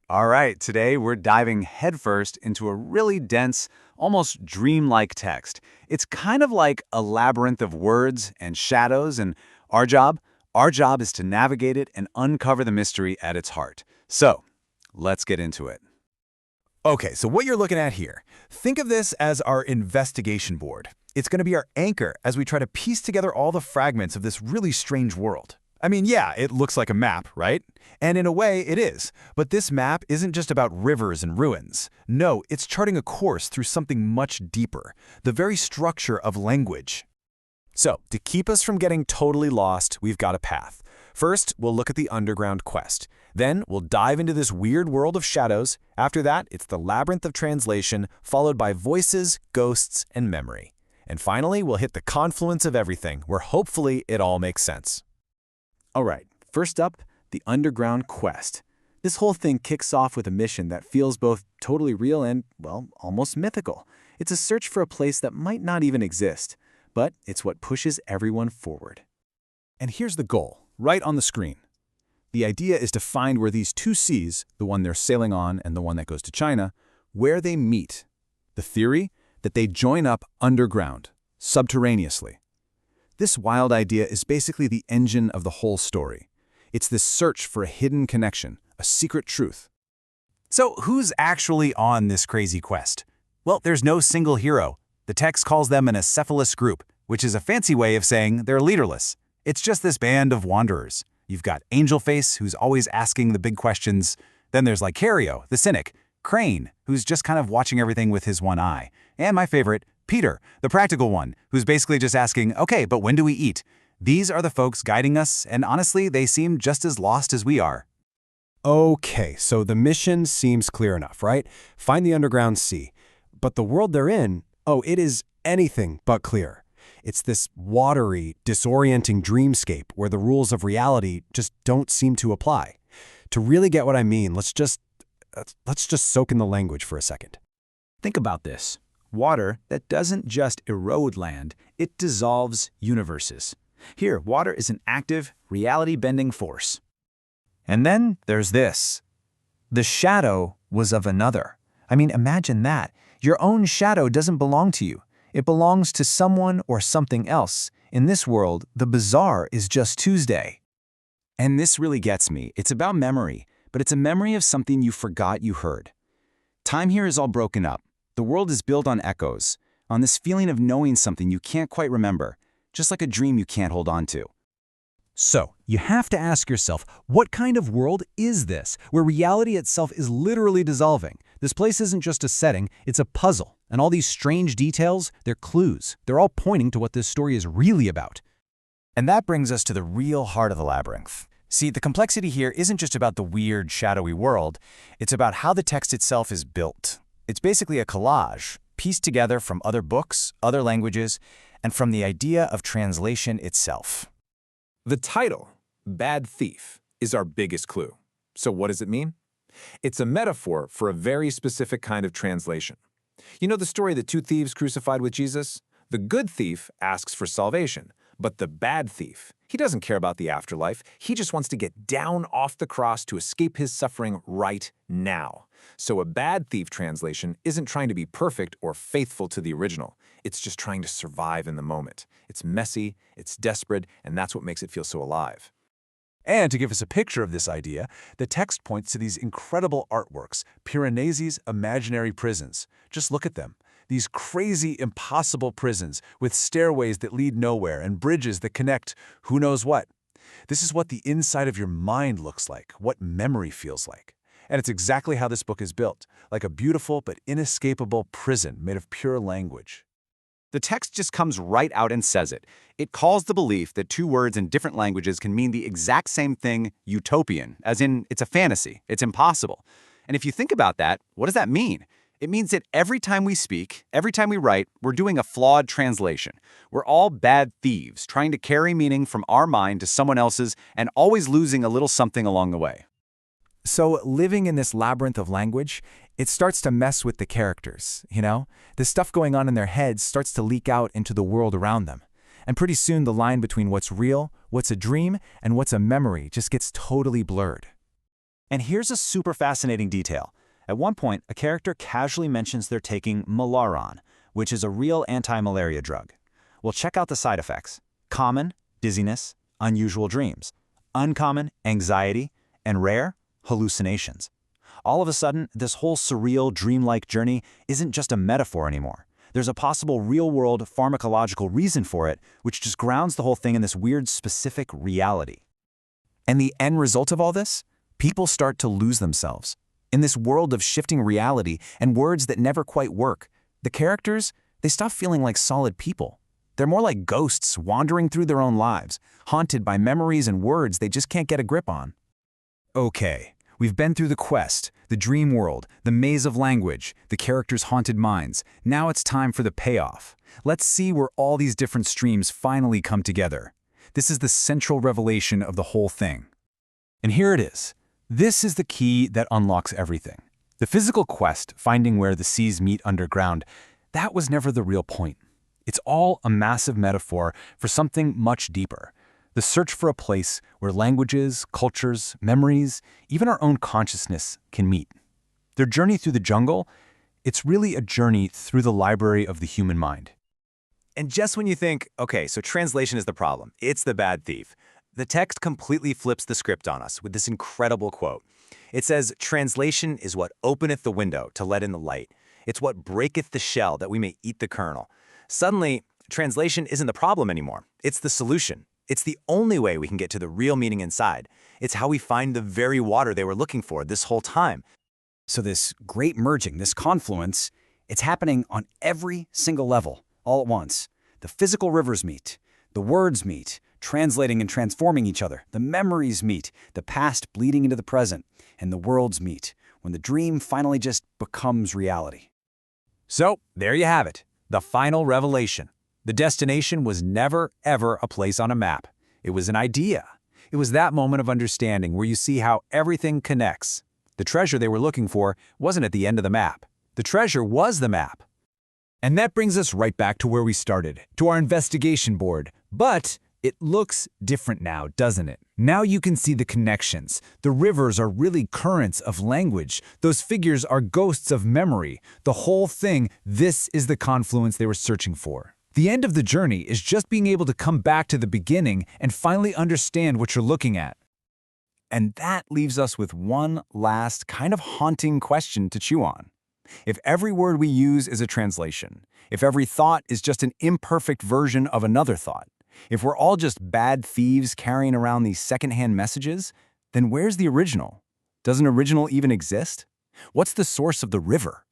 All right, today we're diving headfirst into a really dense, almost dreamlike text. It's kind of like a labyrinth of words and shadows, and our job, our job is to navigate it and uncover the mystery at its heart. So, let's get into it. Okay, so what you're looking at here, think of this as our investigation board. It's going to be our anchor as we try to piece together all the fragments of this really strange world. I mean, yeah, it looks like a map, right? And in a way, it is. But this map isn't just about rivers and ruins. No, it's charting a course through something much deeper, the very structure of language. So, to keep us from getting totally lost, we've got a path. First, we'll look at the underground quest. Then, we'll dive into this weird world of shadows. After that, it's the labyrinth of translation, followed by voices, ghosts, and memory. And finally, we'll hit the confluence of everything, where hopefully it all makes sense. All right, first up, the underground quest. This whole thing kicks off with a mission that feels both totally real and, well, almost mythical. It's a search for a place that might not even exist, but it's what pushes everyone forward. And here's the goal, right on the screen. The idea is to find where these two seas, the one they're sailing on and the one that goes to China, where they meet. The theory? That they join up underground, subterraneously. This wild idea is basically the engine of the whole story. It's this search for a hidden connection, a secret truth. So who's actually on this crazy quest? Well, there's no single hero. The text calls them an acephalous group, which is a fancy way of saying they're leaderless. It's just this band of wanderers. You've got Angelface, who's always asking the big questions. Then there's Lycario, the cynic. Crane, who's just kind of watching everything with his one eye. And my favorite, Peter, the practical one, who's basically just asking, okay, but when do we eat? These are the folks guiding us, and honestly, they seem just as lost as we are. Okay, so the mission seems clear enough, right? Find the underground sea. But the world they're in, oh, it is anything but clear. It's this watery, disorienting dreamscape where the rules of reality just don't seem to apply. To really get what I mean, let's just soak in the language for a second. Think about this. Water that doesn't just erode land, it dissolves universes. Here, water is an active, reality-bending force. And then there's this. The shadow was of another. I mean, imagine that. Your own shadow doesn't belong to you. It belongs to someone or something else. In this world, the bizarre is just Tuesday. And this really gets me. It's about memory, but it's a memory of something you forgot you heard. Time here is all broken up. The world is built on echoes, on this feeling of knowing something you can't quite remember, just like a dream you can't hold on to. So, you have to ask yourself, what kind of world is this, where reality itself is literally dissolving? This place isn't just a setting, it's a puzzle. And all these strange details, they're clues. They're all pointing to what this story is really about. And that brings us to the real heart of the labyrinth. See, the complexity here isn't just about the weird, shadowy world. It's about how the text itself is built. It's basically a collage, pieced together from other books, other languages, and from the idea of translation itself. The title, Bad Thief, is our biggest clue. So what does it mean? It's a metaphor for a very specific kind of translation. You know the story of the two thieves crucified with Jesus? The good thief asks for salvation, but the bad thief, he doesn't care about the afterlife. He just wants to get down off the cross to escape his suffering right now. So a bad thief translation isn't trying to be perfect or faithful to the original. It's just trying to survive in the moment. It's messy, it's desperate, and that's what makes it feel so alive. And to give us a picture of this idea, the text points to these incredible artworks, Piranesi's imaginary prisons. Just look at them. These crazy, impossible prisons with stairways that lead nowhere and bridges that connect who knows what. This is what the inside of your mind looks like, what memory feels like. And it's exactly how this book is built, like a beautiful but inescapable prison made of pure language. The text just comes right out and says it. It calls the belief that two words in different languages can mean the exact same thing, utopian, as in it's a fantasy, it's impossible. And if you think about that, what does that mean? It means that every time we speak, every time we write, we're doing a flawed translation. We're all bad thieves, trying to carry meaning from our mind to someone else's and always losing a little something along the way. So living in this labyrinth of language, it starts to mess with the characters, you know? The stuff going on in their heads starts to leak out into the world around them. And pretty soon the line between what's real, what's a dream, and what's a memory just gets totally blurred. And here's a super fascinating detail. At one point, a character casually mentions they're taking Malaron, which is a real anti-malaria drug. Well, check out the side effects. Common, dizziness, unusual dreams. Uncommon, anxiety, and rare, hallucinations. All of a sudden, this whole surreal, dreamlike journey isn't just a metaphor anymore. There's a possible real-world pharmacological reason for it, which just grounds the whole thing in this weird, specific reality. And the end result of all this? People start to lose themselves. In this world of shifting reality and words that never quite work, the characters, they stop feeling like solid people. They're more like ghosts wandering through their own lives, haunted by memories and words they just can't get a grip on. Okay, we've been through the quest, the dream world, the maze of language, the characters' haunted minds. Now it's time for the payoff. Let's see where all these different streams finally come together. This is the central revelation of the whole thing. And here it is. This is the key that unlocks everything. The physical quest, finding where the seas meet underground, that was never the real point. It's all a massive metaphor for something much deeper. The search for a place where languages, cultures, memories, even our own consciousness can meet. Their journey through the jungle, it's really a journey through the library of the human mind. And just when you think, okay, so translation is the problem, it's the bad thief, the text completely flips the script on us with this incredible quote. It says, "Translation is what openeth the window to let in the light. It's what breaketh the shell that we may eat the kernel." Suddenly, translation isn't the problem anymore. It's the solution. It's the only way we can get to the real meaning inside. It's how we find the very water they were looking for this whole time. So this great merging, this confluence, it's happening on every single level, all at once. The physical rivers meet, the words meet, translating and transforming each other. The memories meet, the past bleeding into the present, and the worlds meet, when the dream finally just becomes reality. So, there you have it, the final revelation. The destination was never, ever a place on a map. It was an idea. It was that moment of understanding where you see how everything connects. The treasure they were looking for wasn't at the end of the map. The treasure was the map. And that brings us right back to where we started, to our investigation board. But it looks different now, doesn't it? Now you can see the connections. The rivers are really currents of language. Those figures are ghosts of memory. The whole thing, this is the confluence they were searching for. The end of the journey is just being able to come back to the beginning and finally understand what you're looking at. And that leaves us with one last kind of haunting question to chew on. If every word we use is a translation, if every thought is just an imperfect version of another thought, if we're all just bad thieves carrying around these secondhand messages, then where's the original? Does an original even exist? What's the source of the river?